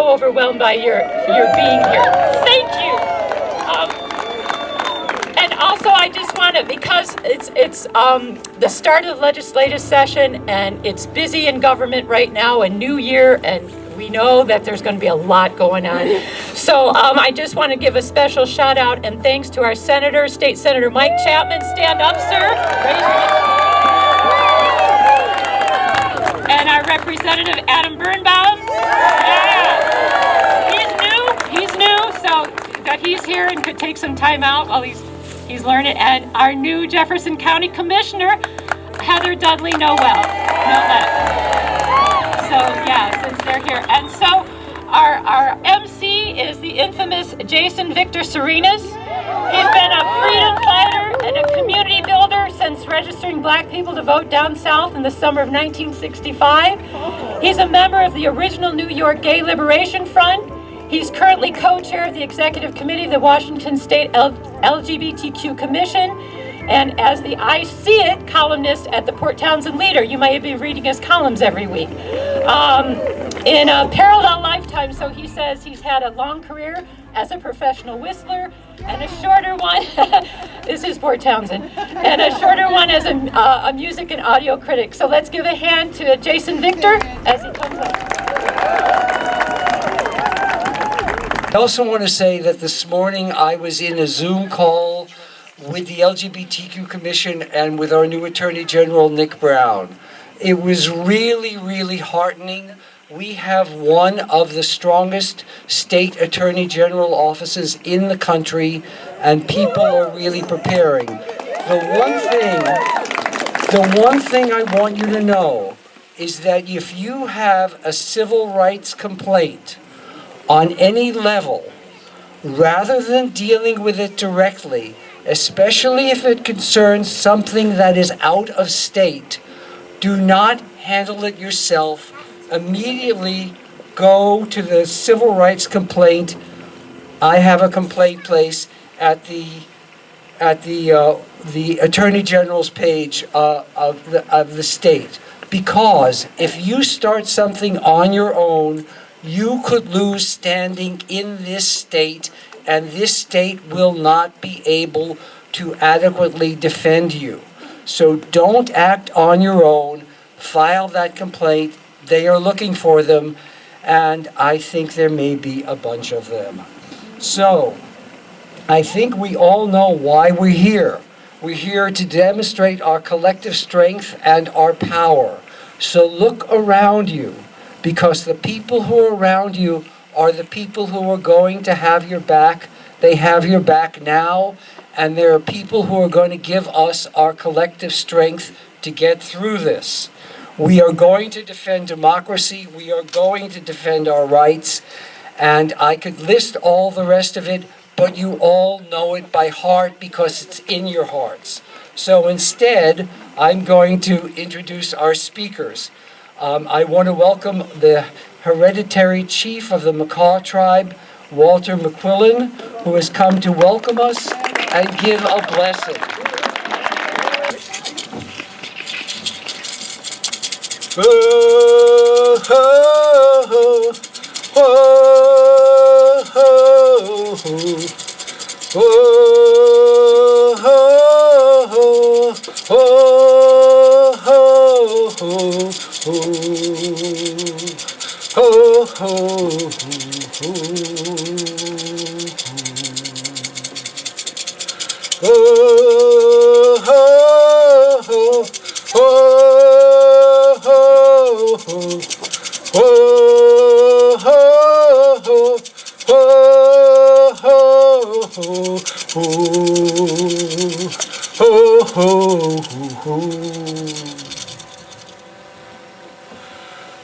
so overwhelmed by your being here. Thank you. And also, I just want to, because it's the start of the legislative session, and it's busy in government right now, a new year, and we know that there's going to be a lot going on. So I just want to give a special shout out and thanks to our senator, State Senator Mike Chapman. Stand up, sir. Raise your hand. And our Representative Adam Birnbaum. Yeah. He's new, so that he's here and could take some time out while he's learning. And our new Jefferson County Commissioner, Heather Dudley Noel. So yeah, since they're here. And so our MC is the infamous Jason Victor Serenas. He's been a freedom fighter and a community builder since registering black people to vote down south in the summer of 1965. He's a member of the original New York Gay Liberation Front. He's currently co-chair of the executive committee of the Washington State LGBTQ Commission, and as the I See It columnist at the Port Townsend Leader. You might be reading his columns every week. In a parallel lifetime, so he says he's had a long career as a professional whistler, and a shorter one, this is Port Townsend, and a shorter one as a music and audio critic. So let's give a hand to Jason Victor as he comes up. I also want to say that this morning I was in a Zoom call with the LGBTQ Commission and with our new Attorney General, Nick Brown. It was really, really heartening. We have one of the strongest state Attorney General offices in the country, and people are really preparing. The one thing I want you to know is that if you have a civil rights complaint on any level, rather than dealing with it directly, especially if it concerns something that is out of state, do not handle it yourself. Immediately go to the civil rights complaint. I have a complaint place at the Attorney General's page of the state, because if you start something on your own, you could lose standing in this state, and this state will not be able to adequately defend you. So don't act on your own. File that complaint. They are looking for them, and I think there may be a bunch of them. So I think we all know why we're here. We're here to demonstrate our collective strength and our power. So look around you, because the people who are around you are the people who are going to have your back. They have your back now, and there are people who are going to give us our collective strength to get through this. We are going to defend democracy. We are going to defend our rights. And I could list all the rest of it, but you all know it by heart because it's in your hearts. So instead, I'm going to introduce our speakers. I want to welcome the hereditary chief of the Makah tribe, Walter McQuillan, who has come to welcome us and give a blessing. Oh, oh, oh, oh, oh, oh,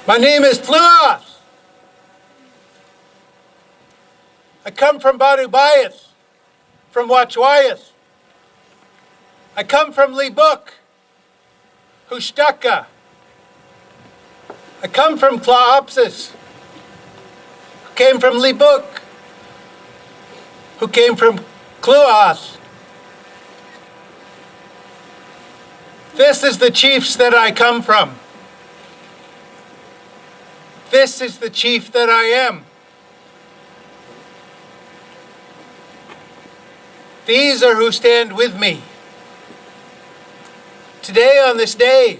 My name is Pluas. I come from Badu Bayas, from Wachwayas. I come from Libuk, Hushtaka. I come from Tlaopsis, who came from Libuk, who came from Kluas. This is the chiefs that I come from. This is the chief that I am. These are who stand with me. Today, on this day,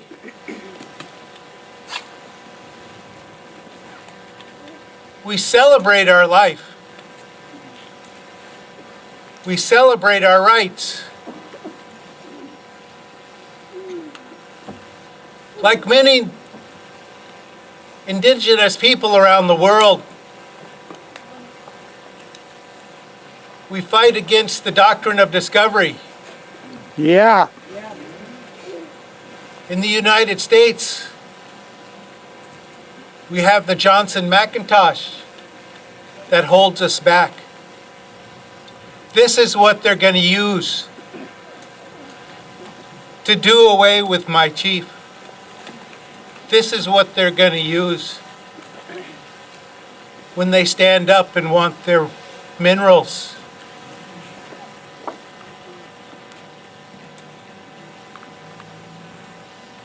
we celebrate our life. We celebrate our rights. Like many indigenous people around the world, we fight against the doctrine of discovery. Yeah. In the United States, we have the Johnson-McIntosh that holds us back. This is what they're going to use to do away with my chief. This is what they're going to use when they stand up and want their minerals.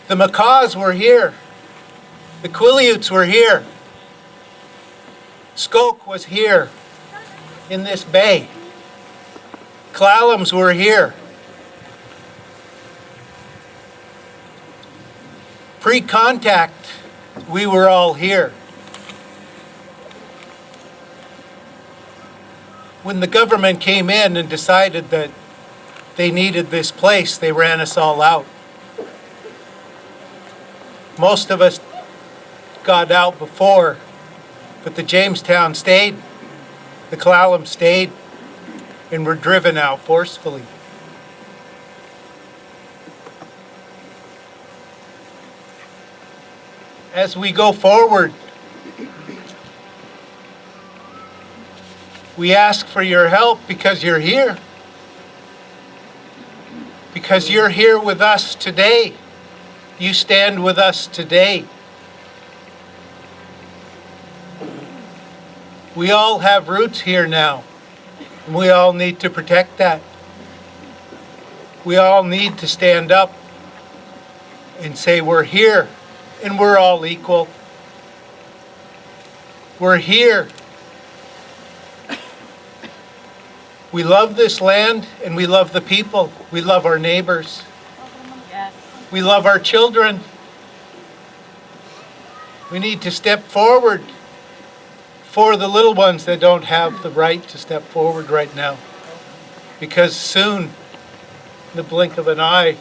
The Makahs were here. The Quileutes were here. Skoke was here in this bay. Clalams were here. Pre-contact, we were all here. When the government came in and decided that they needed this place, they ran us all out. Most of us got out before, but the Jamestown stayed, the Clallam stayed, and were driven out forcefully. As we go forward, we ask for your help because you're here. Because you're here with us today. You stand with us today. We all have roots here now, and we all need to protect that. We all need to stand up and say we're here and we're all equal. We're here. We love this land and we love the people. We love our neighbors. Yes. We love our children. We need to step forward for the little ones that don't have the right to step forward right now. Because soon, in the blink of an eye,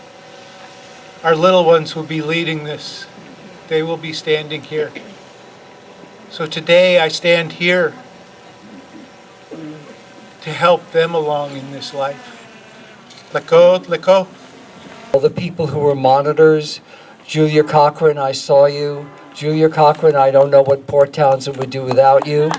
our little ones will be leading this. They will be standing here. So today I stand here to help them along in this life. Leko. All the people who were monitors, Julia Cochran, I saw you. Julia Cochran, I don't know what Port Townsend would do without you.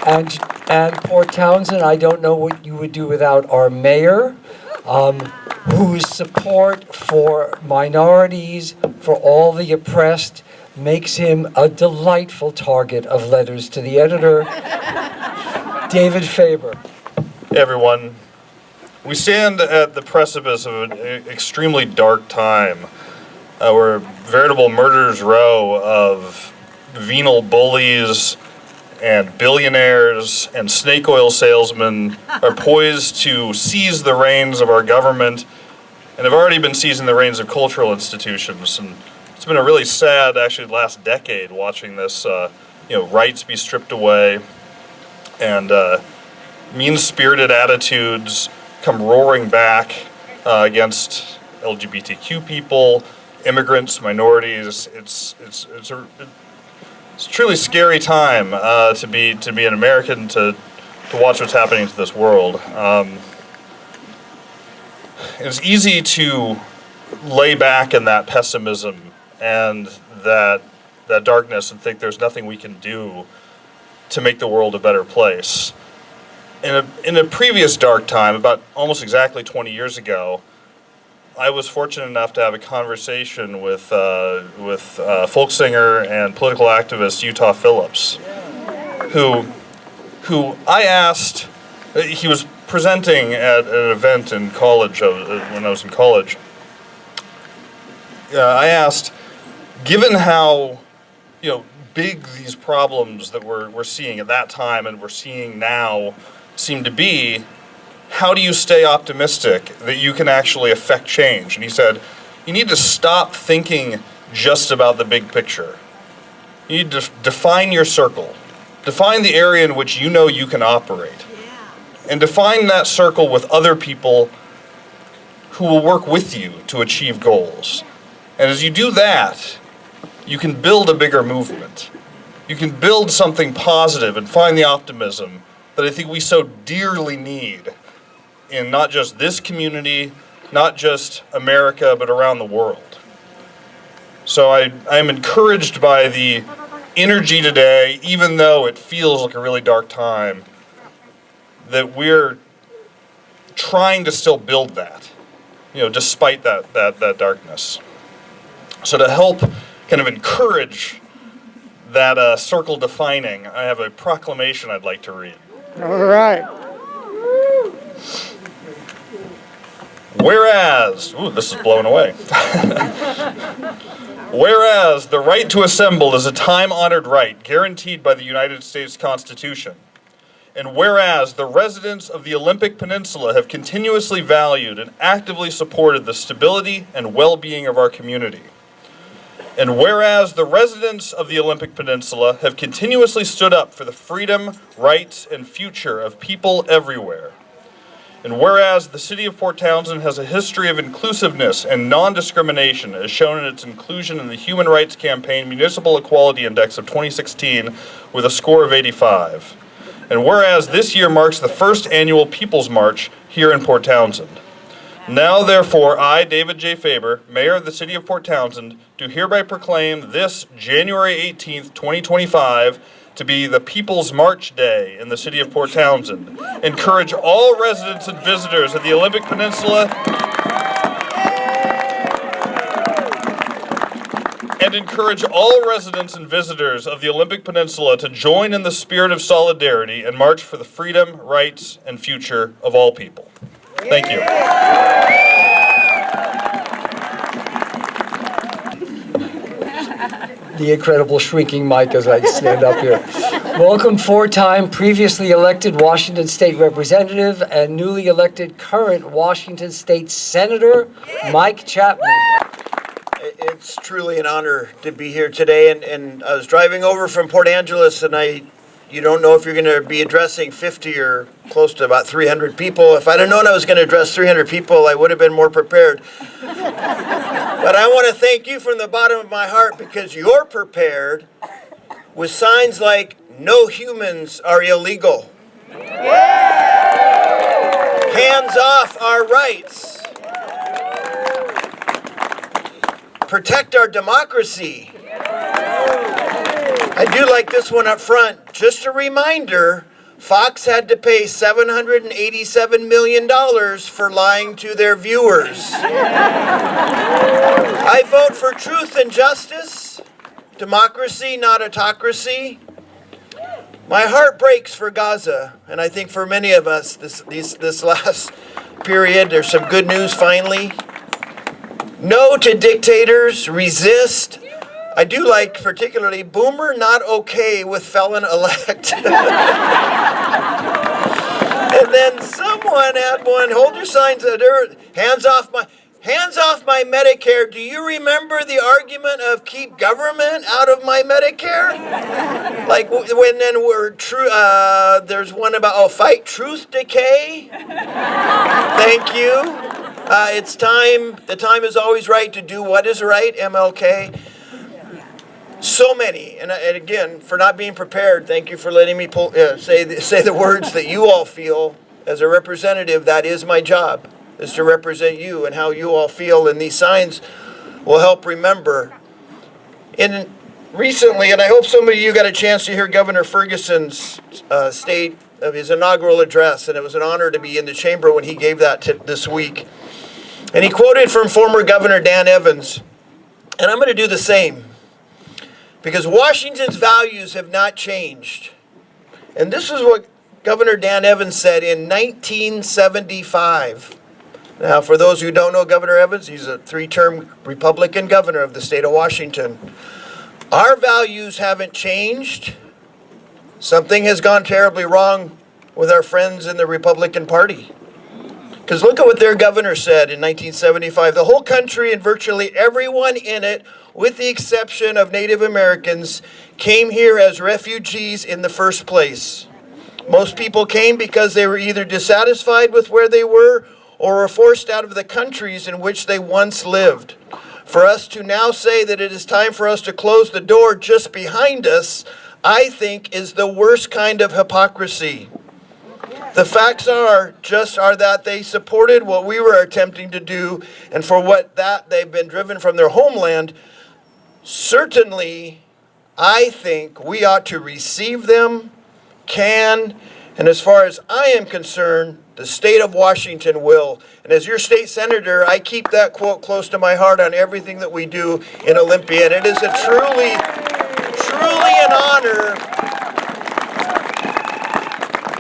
And Port Townsend, I don't know what you would do without our mayor, whose support for minorities, for all the oppressed, makes him a delightful target of letters to the editor. David Faber. Hey everyone, we stand at the precipice of an extremely dark time. We're a veritable murderer's row of venal bullies and billionaires and snake oil salesmen are poised to seize the reins of our government and have already been seizing the reins of cultural institutions. And it's been a really sad, actually, last decade watching this, rights be stripped away and mean-spirited attitudes come roaring back against LGBTQ people, immigrants, minorities. It's a truly scary time to be an American, to watch what's happening to this world. It's easy to lay back in that pessimism and that darkness and think there's nothing we can do to make the world a better place. In a previous dark time, about almost exactly 20 years ago, I was fortunate enough to have a conversation with folk singer and political activist Utah Phillips, who I asked. He was presenting at an event in college when I was in college. I asked, given how big these problems that we're seeing at that time and we're seeing now seemed to be, how do you stay optimistic that you can actually affect change? And he said, you need to stop thinking just about the big picture. You need to define your circle. Define the area in which you know you can operate. And define that circle with other people who will work with you to achieve goals. And as you do that, you can build a bigger movement. You can build something positive and find the optimism that I think we so dearly need in not just this community, not just America, but around the world. So I am encouraged by the energy today, even though it feels like a really dark time, that we're trying to still build that, despite that darkness. So to help kind of encourage that circle defining, I have a proclamation I'd like to read. All right. Whereas, this is blown away. Whereas the right to assemble is a time-honored right guaranteed by the United States Constitution. And whereas the residents of the Olympic Peninsula have continuously valued and actively supported the stability and well-being of our community. And whereas the residents of the Olympic Peninsula have continuously stood up for the freedom, rights, and future of people everywhere. And whereas the city of Port Townsend has a history of inclusiveness and non-discrimination as shown in its inclusion in the Human Rights Campaign Municipal Equality Index of 2016 with a score of 85. And whereas this year marks the first annual People's March here in Port Townsend. Now, therefore, I, David J. Faber, Mayor of the City of Port Townsend, do hereby proclaim this January 18th, 2025, to be the People's March Day in the City of Port Townsend. Encourage all residents and visitors of the Olympic Peninsula to join in the spirit of solidarity and march for the freedom, rights, and future of all people. Thank you. The incredible shrinking mic as I stand up here. Welcome four-time previously elected Washington State Representative and newly elected current Washington State Senator, Mike Chapman. It's truly an honor to be here today, and I was driving over from Port Angeles, and you don't know if you're going to be addressing 50 or close to about 300 people. If I'd have known I was going to address 300 people, I would have been more prepared. But I want to thank you from the bottom of my heart because you're prepared with signs like, no humans are illegal. Hands off our rights. Protect our democracy. I do like this one up front. Just a reminder, Fox had to pay $787 million for lying to their viewers. I vote for truth and justice, democracy, not autocracy. My heart breaks for Gaza, and I think for many of us this last period, there's some good news finally. No to dictators, resist. I do like particularly Boomer not okay with felon-elect. And then someone had one, hold your signs, hands off my Medicare. Do you remember the argument of keep government out of my Medicare? Like when then we're true, there's one about, fight truth decay. Thank you. It's time, the time is always right to do what is right, MLK. So many, and again, for not being prepared, thank you for letting me say the words that you all feel. As a representative, that is my job, is to represent you and how you all feel, and these signs will help remember. And recently, and I hope some of you got a chance to hear Governor Ferguson's state of his inaugural address, and it was an honor to be in the chamber when he gave that this week. And he quoted from former Governor Dan Evans, and I'm going to do the same. Because Washington's values have not changed. And this is what Governor Dan Evans said in 1975. Now, for those who don't know Governor Evans, he's a three-term Republican governor of the state of Washington. Our values haven't changed. Something has gone terribly wrong with our friends in the Republican Party. Because look at what their governor said in 1975. The whole country and virtually everyone in it, with the exception of Native Americans, came here as refugees in the first place. Most people came because they were either dissatisfied with where they were or were forced out of the countries in which they once lived. For us to now say that it is time for us to close the door just behind us, I think is the worst kind of hypocrisy. The facts are that they supported what we were attempting to do, and for what that they've been driven from their homeland. Certainly, I think we ought to receive them, and as far as I am concerned, the state of Washington will. And as your state senator, I keep that quote close to my heart on everything that we do in Olympia. And it is a truly an honor.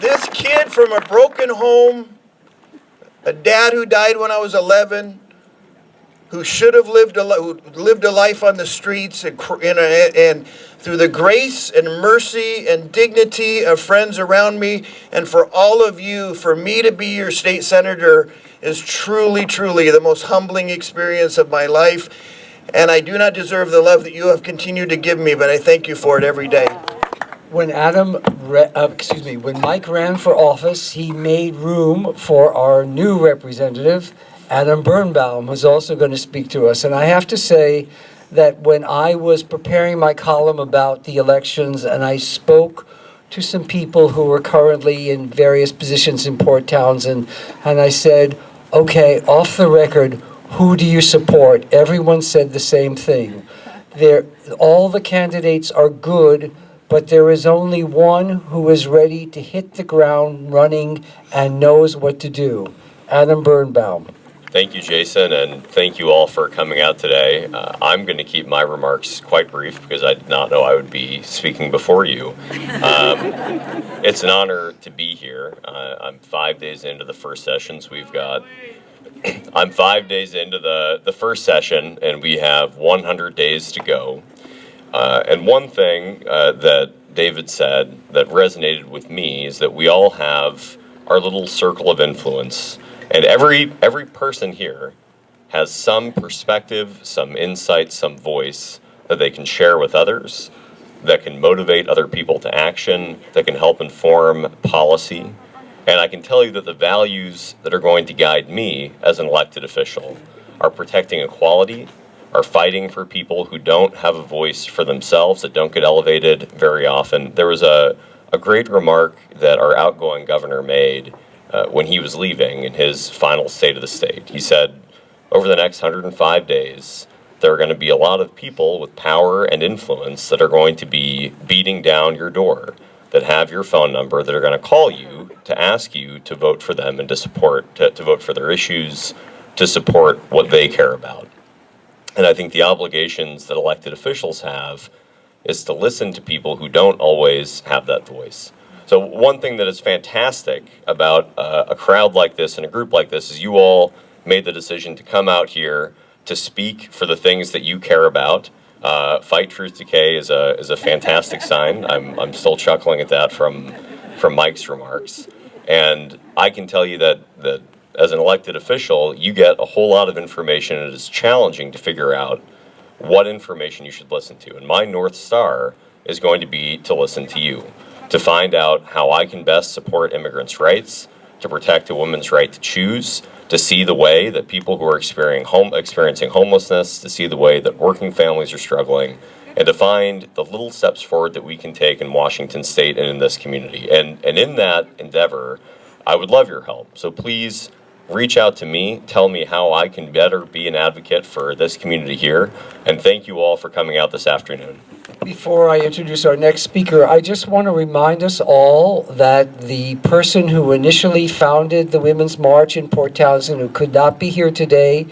This kid from a broken home, a dad who died when I was 11, who should have lived a life on the streets, and through the grace and mercy and dignity of friends around me, and for all of you, for me to be your state senator is truly the most humbling experience of my life. And I do not deserve the love that you have continued to give me, but I thank you for it every day. When when Mike ran for office, he made room for our new representative, Adam Birnbaum, who's also going to speak to us. And I have to say that when I was preparing my column about the elections and I spoke to some people who were currently in various positions in Port Townsend, and I said, okay, off the record, who do you support? Everyone said the same thing. All the candidates are good, but there is only one who is ready to hit the ground running and knows what to do. Adam Birnbaum. Thank you, Jason, and thank you all for coming out today. I'm going to keep my remarks quite brief because I did not know I would be speaking before you. It's an honor to be here. I'm 5 days into the first sessions. I'm 5 days into the first session, and we have 100 days to go. And one thing that David said that resonated with me is that we all have our little circle of influence. And every person here has some perspective, some insight, some voice that they can share with others, that can motivate other people to action, that can help inform policy. And I can tell you that the values that are going to guide me as an elected official are protecting equality, are fighting for people who don't have a voice for themselves, that don't get elevated very often. There was a great remark that our outgoing governor made when he was leaving in his final State of the State. He said, over the next 105 days, there are going to be a lot of people with power and influence that are going to be beating down your door, that have your phone number, that are going to call you to ask you to vote for them and to vote for their issues, to support what they care about. And I think the obligations that elected officials have is to listen to people who don't always have that voice. So one thing that is fantastic about a crowd like this and a group like this is you all made the decision to come out here to speak for the things that you care about. Fight Truth Decay is a fantastic sign. I'm still chuckling at that from Mike's remarks. And I can tell you that as an elected official, you get a whole lot of information, and it is challenging to figure out what information you should listen to. And my North Star is going to be to listen to you, to find out how I can best support immigrants' rights, to protect a woman's right to choose, to see the way that people who are experiencing homelessness, to see the way that working families are struggling, and to find the little steps forward that we can take in Washington State and in this community. And in that endeavor, I would love your help. So please reach out to me, tell me how I can better be an advocate for this community here, and thank you all for coming out this afternoon. Before I introduce our next speaker, I just want to remind us all that the person who initially founded the Women's March in Port Townsend, who could not be here today,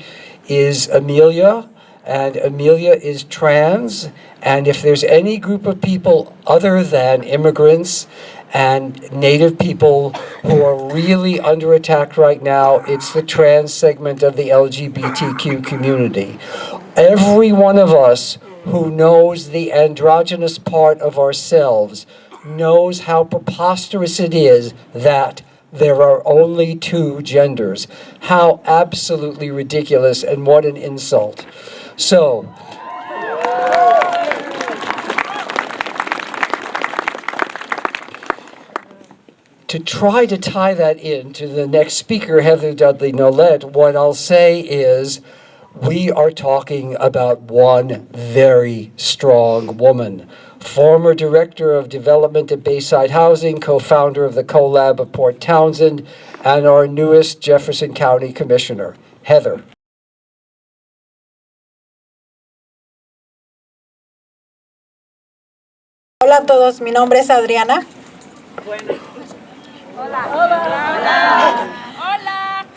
is Amelia, and Amelia is trans, and if there's any group of people other than immigrants and Native people who are really under attack right now, it's the trans segment of the LGBTQ community. Every one of us who knows the androgynous part of ourselves knows how preposterous it is that there are only two genders. How absolutely ridiculous, and what an insult. So, to try to tie that in to the next speaker, Heather Dudley Nolet, what I'll say is we are talking about one very strong woman. Former Director of Development at Bayside Housing, co-founder of the CoLab of Port Townsend, and our newest Jefferson County Commissioner. Heather. Hola a todos, mi nombre es Adriana.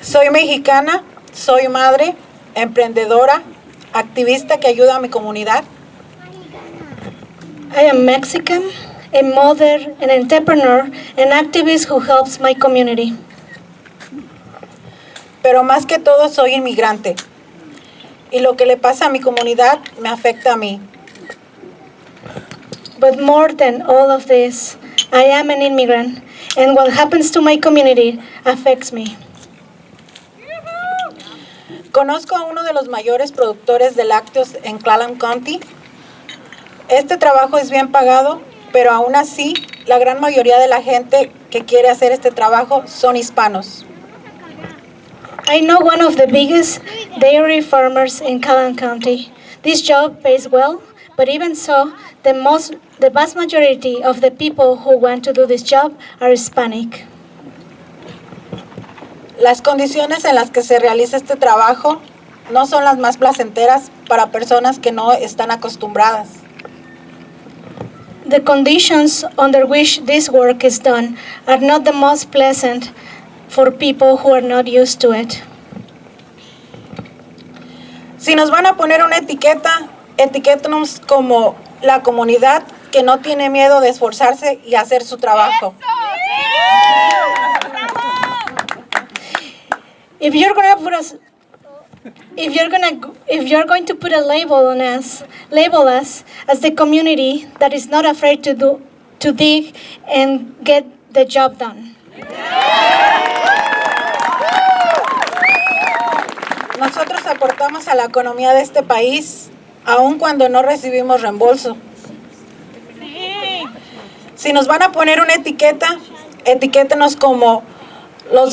Soy mexicana, soy madre, emprendedora, activista que ayuda a mi comunidad. I am Mexican, a mother, an entrepreneur, an activist who helps my community. Pero más que todo soy inmigrante. Y lo que le pasa a mi comunidad me afecta a mí. But more than all of this, I am an immigrant, and what happens to my community affects me. Conozco a uno de los mayores productores de lácteos en Clallam County. Este trabajo es bien pagado, pero aún así, la gran mayoría de la gente que quiere hacer este trabajo son hispanos. I know one of the biggest dairy farmers in Clallam County. This job pays well, but even so, the vast majority of the people who want to do this job are Hispanic. Las condiciones en las que se realiza este trabajo no son las más placenteras para personas que no están acostumbradas. The conditions under which this work is done are not the most pleasant for people who are not used to it. Si nos van a poner una etiqueta, etiquétenos como la comunidad que no tiene miedo de esforzarse y hacer su trabajo. If you're going to put a label on us, label us as the community that is not afraid to dig and get the job done. Nosotros aportamos a la economía de este país, aun cuando no recibimos reembolso. Si nos van a poner una etiqueta, etiquétenos como los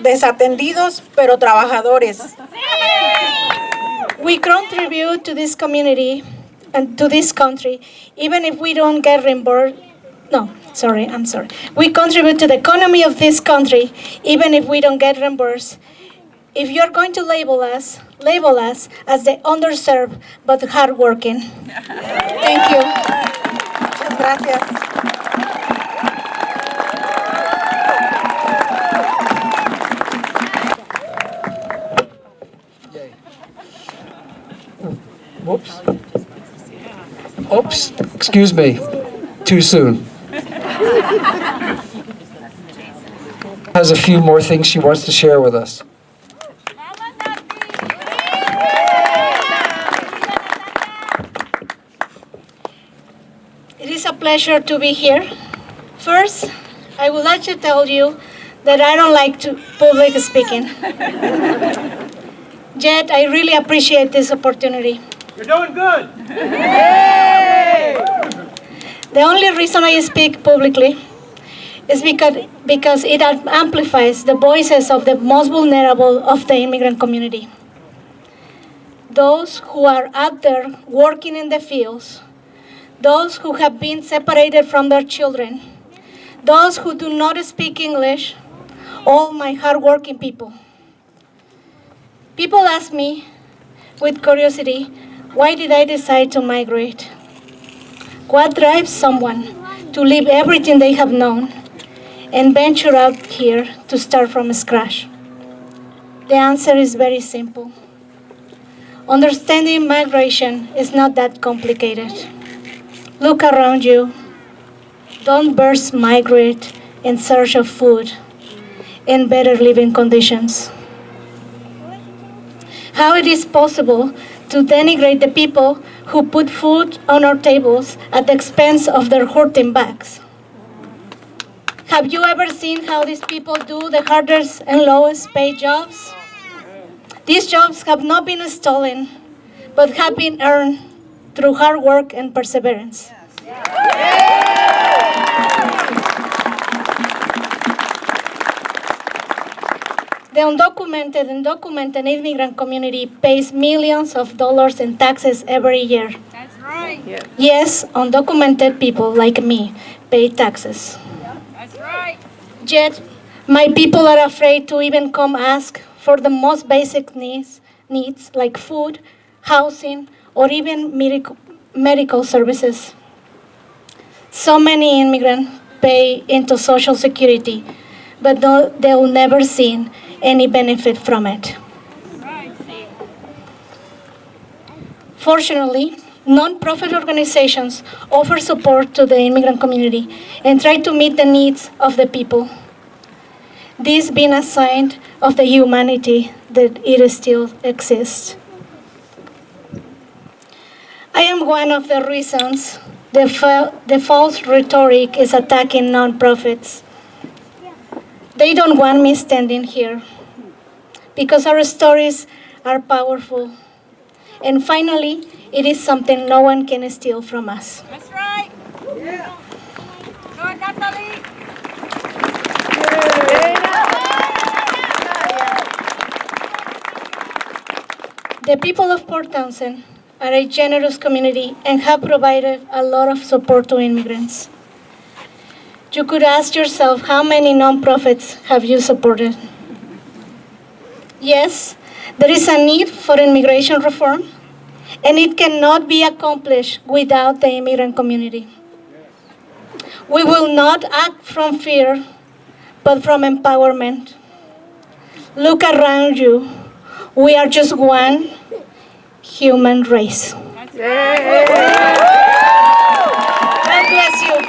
desatendidos, pero trabajadores. We contribute to this community and to this country, even if we don't get reimbursed. We contribute to the economy of this country, even if we don't get reimbursed. If you're going to label us as the underserved but hardworking. Thank you. Muchas gracias. Whoops. Oops, excuse me. Too soon. Has a few more things she wants to share with us. It is a pleasure to be here. First, I would like to tell you that I don't like public speaking. Yet, I really appreciate this opportunity. You're doing good. The only reason I speak publicly is because it amplifies the voices of the most vulnerable of the immigrant community. Those who are out there working in the fields, those who have been separated from their children, those who do not speak English, all my hardworking people. People ask me with curiosity, why did I decide to migrate? What drives someone to leave everything they have known and venture out here to start from scratch? The answer is very simple. Understanding migration is not that complicated. Look around you. Don't burst migrate in search of food and better living conditions. How it is possible to denigrate the people who put food on our tables at the expense of their hurting backs? Have you ever seen how these people do the hardest and lowest paid jobs? These jobs have not been stolen, but have been earned through hard work and perseverance. The undocumented and documented immigrant community pays millions of dollars in taxes every year. That's right. Yes, undocumented people like me pay taxes. That's right. Yet, my people are afraid to even come ask for the most basic needs like food, housing, or even medical services. So many immigrants pay into Social Security, but they'll never see any benefit from it. Fortunately, non-profit organizations offer support to the immigrant community and try to meet the needs of the people. This being a sign of the humanity that it still exists. I am one of the reasons the false rhetoric is attacking nonprofits. They don't want me standing here because our stories are powerful. And finally, it is something no one can steal from us. That's right. Yeah. Go ahead, Natalie. The people of Port Townsend are a generous community and have provided a lot of support to immigrants. You could ask yourself, how many nonprofits have you supported? Yes, there is a need for immigration reform, and it cannot be accomplished without the immigrant community. We will not act from fear, but from empowerment. Look around you. We are just one human race. God bless you.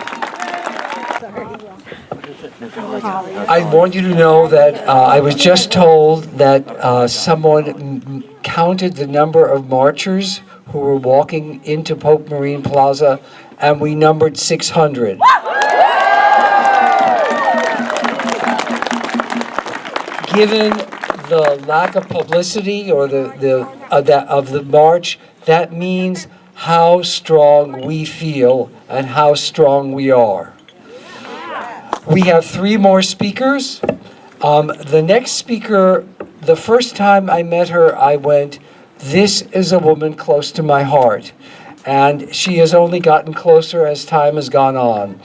I want you to know that I was just told that someone counted the number of marchers who were walking into Pope Marine Plaza, and we numbered 600. Given the lack of publicity or of the march, that means how strong we feel and how strong we are. We have 3 more speakers. The next speaker, the first time I met her, I went, this is a woman close to my heart. And she has only gotten closer as time has gone on.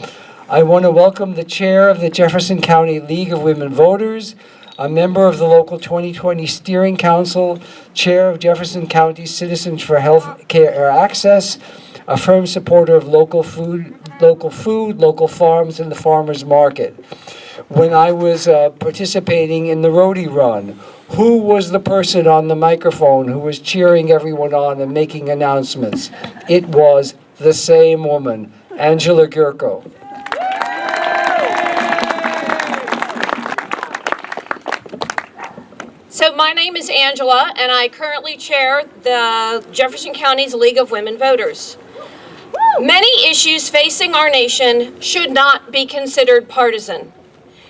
I want to welcome the chair of the Jefferson County League of Women Voters, a member of the local 2020 Steering Council, chair of Jefferson County Citizens for Health Care Access, a firm supporter of local food, local farms, and the farmers market. When I was participating in the Roadie Run, who was the person on the microphone who was cheering everyone on and making announcements? It was the same woman, Angela Gurko. So my name is Angela, and I currently chair the Jefferson County's League of Women Voters. Many issues facing our nation should not be considered partisan.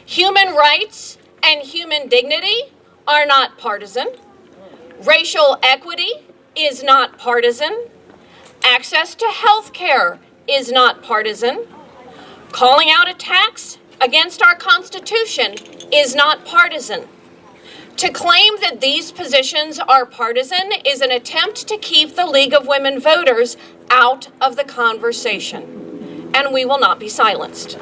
Human rights and human dignity are not partisan. Racial equity is not partisan. Access to health care is not partisan. Calling out attacks against our Constitution is not partisan. To claim that these positions are partisan is an attempt to keep the League of Women Voters out of the conversation, and we will not be silenced.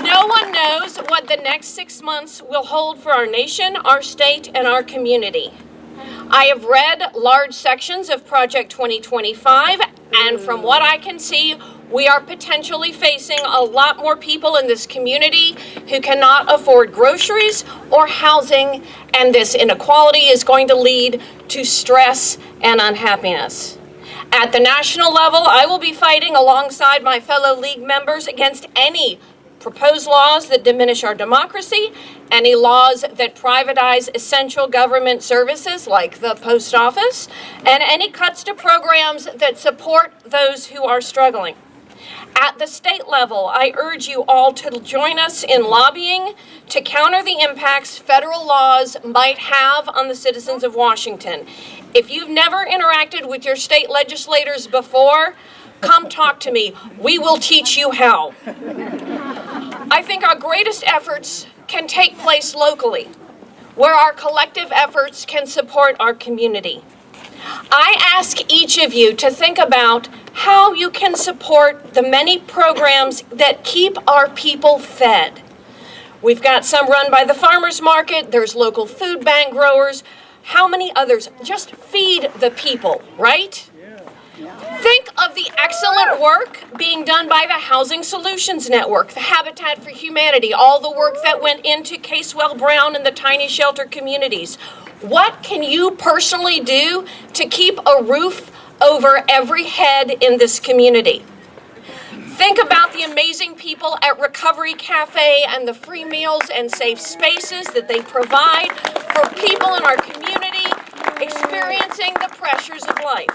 No one knows what the next 6 months will hold for our nation, our state, and our community. I have read large sections of Project 2025, and from what I can see, we are potentially facing a lot more people in this community who cannot afford groceries or housing, and this inequality is going to lead to stress and unhappiness. At the national level, I will be fighting alongside my fellow league members against any proposed laws that diminish our democracy, any laws that privatize essential government services like the post office, and any cuts to programs that support those who are struggling. At the state level, I urge you all to join us in lobbying to counter the impacts federal laws might have on the citizens of Washington. If you've never interacted with your state legislators before, come talk to me. We will teach you how. I think our greatest efforts can take place locally, where our collective efforts can support our community. I ask each of you to think about how you can support the many programs that keep our people fed. We've got some run by the farmers market, there's local food bank growers. How many others? Just feed the people, right? Think of the excellent work being done by the Housing Solutions Network, the Habitat for Humanity, all the work that went into Casewell Brown and the tiny shelter communities. What can you personally do to keep a roof over every head in this community? Think about the amazing people at Recovery Cafe and the free meals and safe spaces that they provide for people in our community experiencing the pressures of life.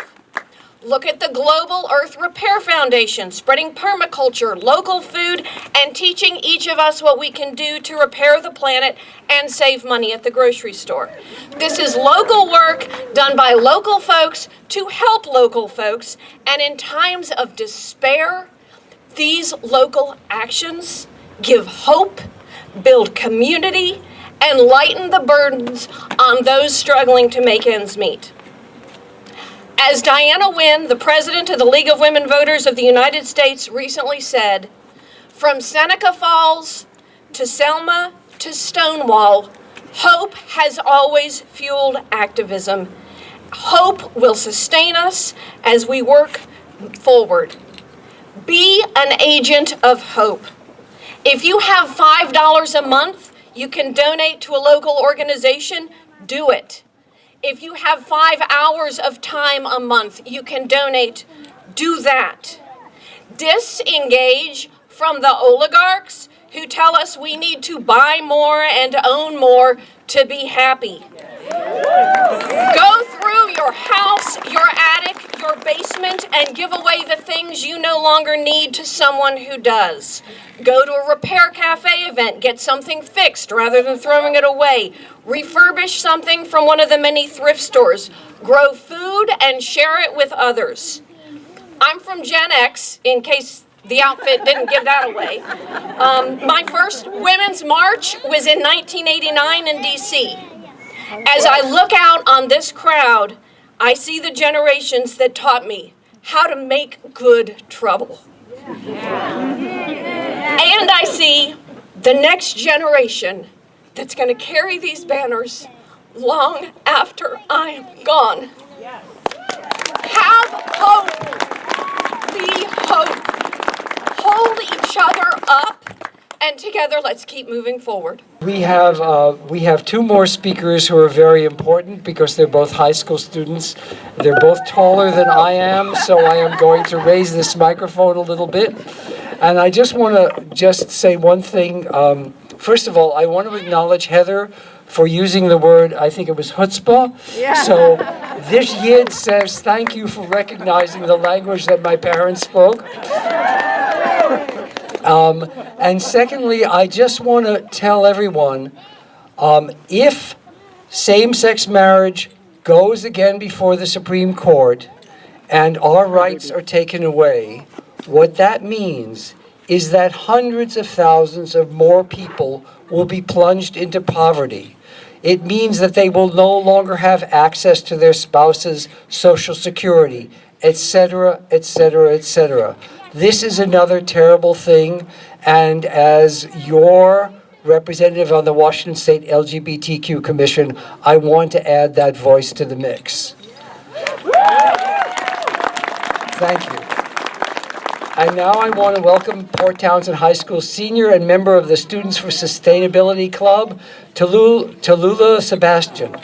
Look at the Global Earth Repair Foundation, spreading permaculture, local food, and teaching each of us what we can do to repair the planet and save money at the grocery store. This is local work done by local folks to help local folks, and in times of despair, these local actions give hope, build community, and lighten the burdens on those struggling to make ends meet. As Diana Wynne, the president of the League of Women Voters of the United States, recently said, from Seneca Falls to Selma to Stonewall, hope has always fueled activism. Hope will sustain us as we work forward. Be an agent of hope. If you have $5 a month you can donate to a local organization, do it. If you have 5 hours of time a month you can donate, do that. Disengage from the oligarchs who tell us we need to buy more and own more to be happy. Go through your house, your attic, your basement, and give away the things you no longer need to someone who does. Go to a Repair Cafe event, get something fixed rather than throwing it away. Refurbish something from one of the many thrift stores. Grow food and share it with others. I'm from Gen X, in case the outfit didn't give that away. My first Women's March was in 1989 in D.C. As I look out on this crowd, I see the generations that taught me how to make good trouble. And I see the next generation that's going to carry these banners long after I am gone. Have hope. Be hope. Hold each other up. And together, let's keep moving forward. We have 2 more speakers who are very important because they're both high school students. They're both taller than I am, so I am going to raise this microphone a little bit. And I just want to say one thing. First of all, I want to acknowledge Heather for using the word, I think it was chutzpah. Yeah. So this yid says thank you for recognizing the language that my parents spoke. And secondly, I just want to tell everyone, if same-sex marriage goes again before the Supreme Court and our rights are taken away, what that means is that hundreds of thousands of more people will be plunged into poverty. It means that they will no longer have access to their spouse's Social Security, etc., etc., etc. This is another terrible thing, and as your representative on the Washington State LGBTQ Commission, I want to add that voice to the mix. Thank you. And now I want to welcome Port Townsend High School senior and member of the Students for Sustainability Club, Tallulah Sebastian.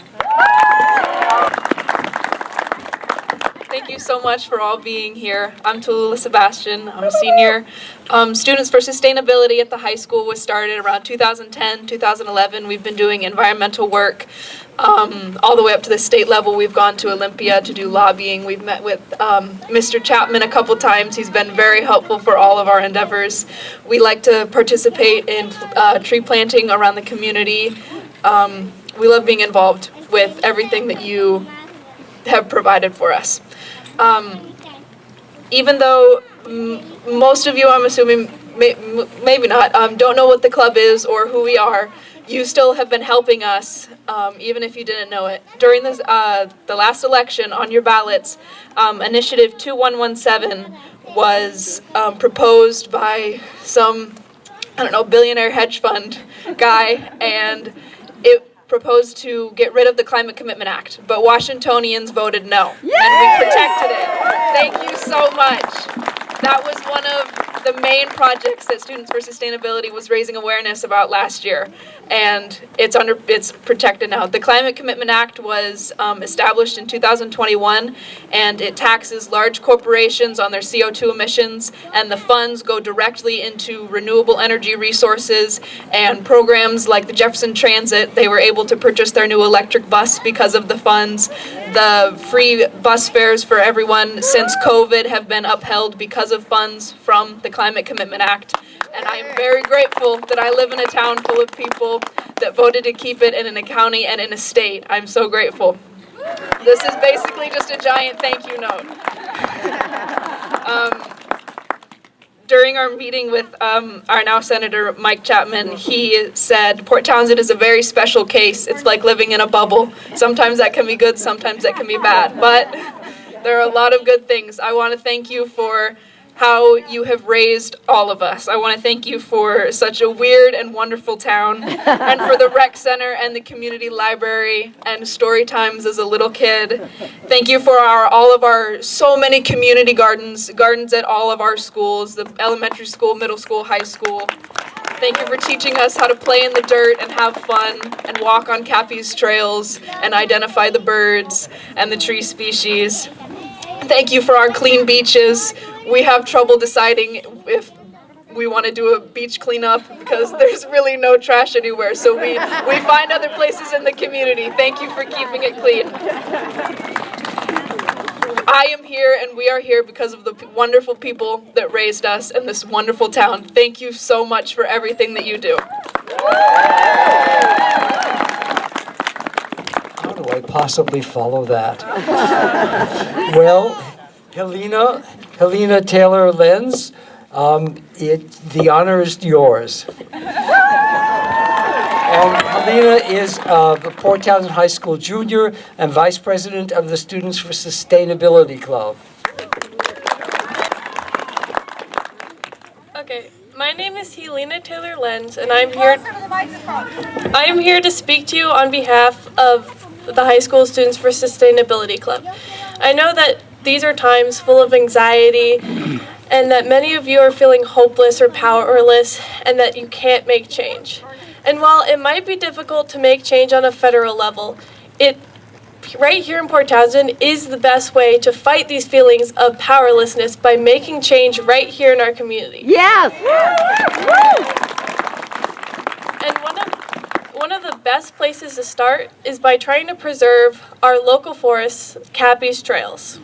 Thank you you so much for all being here. I'm Tallulah Sebastian. I'm a senior. Students for Sustainability at the high school was started around 2010, 2011. We've been doing environmental work all the way up to the state level. We've gone to Olympia to do lobbying. We've met with Mr. Chapman a couple times. He's been very helpful for all of our endeavors. We like to participate in tree planting around the community. We love being involved with everything that you have provided for us. Even though most of you, I'm assuming, maybe not, don't know what the club is or who we are, you still have been helping us, even if you didn't know it. During this, the last election, on your ballots, Initiative 2117 was proposed by some, I don't know, billionaire hedge fund guy, and it proposed to get rid of the Climate Commitment Act, but Washingtonians voted no, and we protected it. Thank you so much. That was one of the main projects that Students for Sustainability was raising awareness about last year, and it's protected now. The Climate Commitment Act was established in 2021, and it taxes large corporations on their CO2 emissions, and the funds go directly into renewable energy resources and programs like the Jefferson Transit. They were able to purchase their new electric bus because of the funds. The free bus fares for everyone since COVID have been upheld because of funds from the Climate Commitment Act. And I am very grateful that I live in a town full of people that voted to keep it, and in a county and in a state. I'm so grateful. This is basically just a giant thank you note. During our meeting with our now Senator Mike Chapman, he said Port Townsend is a very special case. It's like living in a bubble. Sometimes that can be good, sometimes that can be bad, but there are a lot of good things. I want to thank you for how you have raised all of us. I want to thank you for such a weird and wonderful town, and for the rec center and the community library and story times as a little kid. Thank you for all of our so many community gardens at all of our schools, the elementary school, middle school, high school. Thank you for teaching us how to play in the dirt and have fun and walk on Cappy's trails and identify the birds and the tree species. Thank you for our clean beaches. We have trouble deciding if we want to do a beach cleanup because there's really no trash anywhere. So we find other places in the community. Thank you for keeping it clean. I am here and we are here because of the wonderful people that raised us in this wonderful town. Thank you so much for everything that you do. How do I possibly follow that? Well, Helena Taylor Lenz, the honor is yours. And Helena is the Port Townsend High School junior and vice president of the Students for Sustainability Club. Okay, my name is Helena Taylor Lenz, and I'm here to speak to you on behalf of the High School Students for Sustainability Club. I know that these are times full of anxiety, and that many of you are feeling hopeless or powerless, and that you can't make change. And while it might be difficult to make change on a federal level, right here in Port Townsend is the best way to fight these feelings of powerlessness by making change right here in our community. Yes! And one of the best places to start is by trying to preserve our local forests, Cappy's Trails.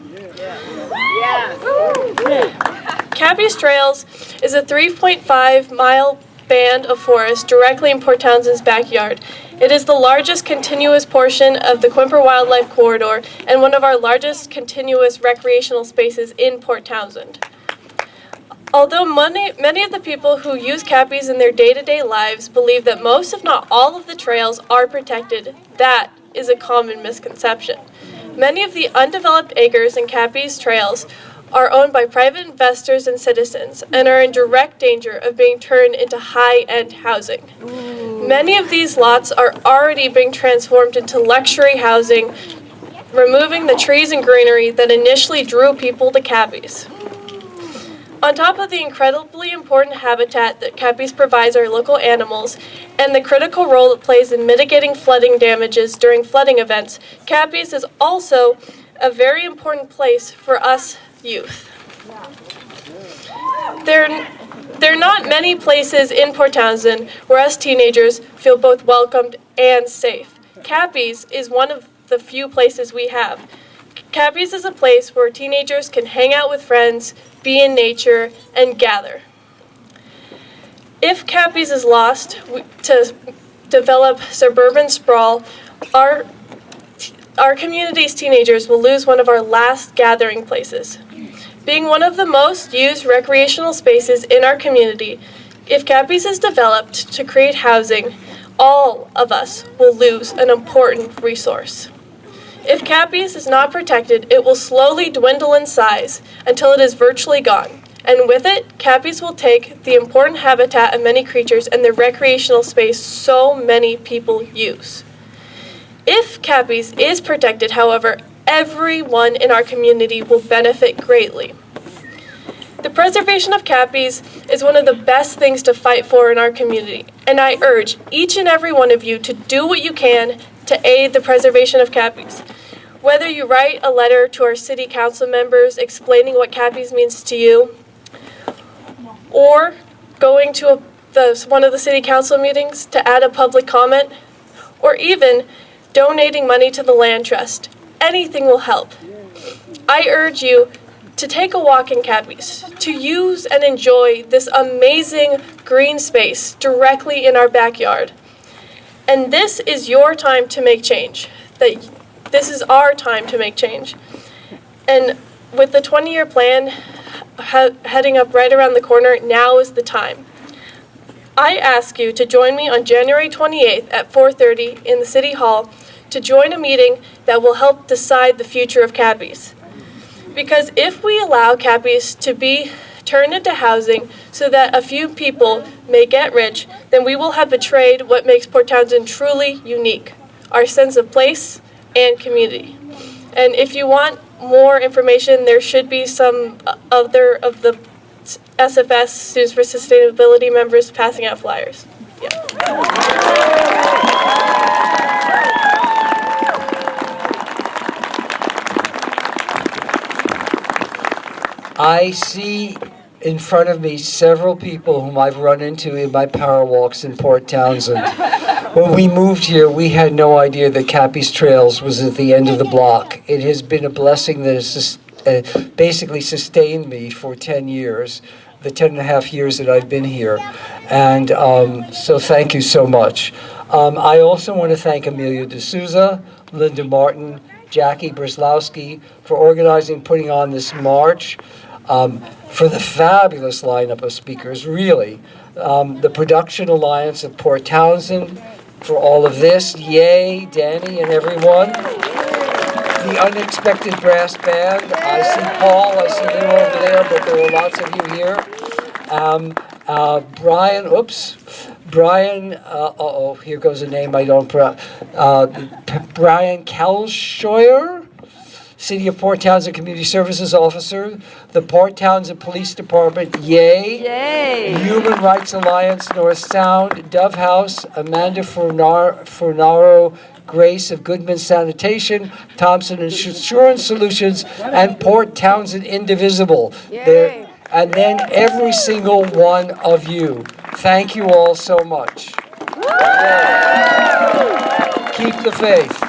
Cappy's Trails is a 3.5-mile band of forest directly in Port Townsend's backyard. It is the largest continuous portion of the Quimper Wildlife Corridor and one of our largest continuous recreational spaces in Port Townsend. Although many of the people who use Cappy's in their day-to-day lives believe that most, if not all, of the trails are protected, that is a common misconception. Many of the undeveloped acres in Cappy's Trails are owned by private investors and citizens and are in direct danger of being turned into high-end housing. Many of these lots are already being transformed into luxury housing, removing the trees and greenery that initially drew people to Cappy's. On top of the incredibly important habitat that Cappy's provides our local animals and the critical role it plays in mitigating flooding damages during flooding events, Cappy's is also a very important place for us youth. There are not many places in Port Townsend where us teenagers feel both welcomed and safe. Cappy's is one of the few places we have. Cappy's is a place where teenagers can hang out with friends, be in nature, and gather. If Cappy's is lost to develop suburban sprawl, our community's teenagers will lose one of our last gathering places. Being one of the most used recreational spaces in our community, if Cappy's is developed to create housing, all of us will lose an important resource. If Cappy's is not protected, it will slowly dwindle in size until it is virtually gone. And with it, Cappy's will take the important habitat of many creatures and the recreational space so many people use. If Cappy's is protected, however, everyone in our community will benefit greatly. The preservation of Cappy's is one of the best things to fight for in our community, and I urge each and every one of you to do what you can to aid the preservation of Cappy's. Whether you write a letter to our city council members explaining what Cappy's means to you, or going to one of the city council meetings to add a public comment, or even donating money to the land trust, anything will help. I urge you to take a walk in Cappy's, to use and enjoy this amazing green space directly in our backyard. And this is your time to make change. This is our time to make change. And with the 20-year plan heading up right around the corner, now is the time. I ask you to join me on January 28th at 4:30 in the City Hall to join a meeting that will help decide the future of Cappy's. Because if we allow Cappy's to be turned into housing so that a few people may get rich, then we will have betrayed what makes Port Townsend truly unique, our sense of place and community. And if you want more information, there should be some other of the SFS, Students for Sustainability members, passing out flyers. I see in front of me several people whom I've run into in my power walks in Port Townsend. When we moved here, we had no idea that Cappy's Trails was at the end of the block. It has been a blessing that has basically sustained me for 10 years, the 10 and a half years that I've been here. And so thank you so much. I also want to thank Amelia D'Souza, Linda Martin, Jackie Brslowski for organizing, putting on this march, for the fabulous lineup of speakers, really. The Production Alliance of Port Townsend for all of this. Yay, Danny and everyone. The Unexpected Brass Band. I see Paul, I see you over there, but there were lots of you here. Brian, here goes a name I don't pronounce. Brian Kalscheuer, City of Port Townsend Community Services Officer, the Port Townsend Police Department, yay! Human Rights Alliance, North Sound, Dove House, Amanda Furnaro, Grace of Goodman Sanitation, Thompson Insurance Solutions, and Port Townsend Indivisible. And then every single one of you. Thank you all so much. Keep the faith.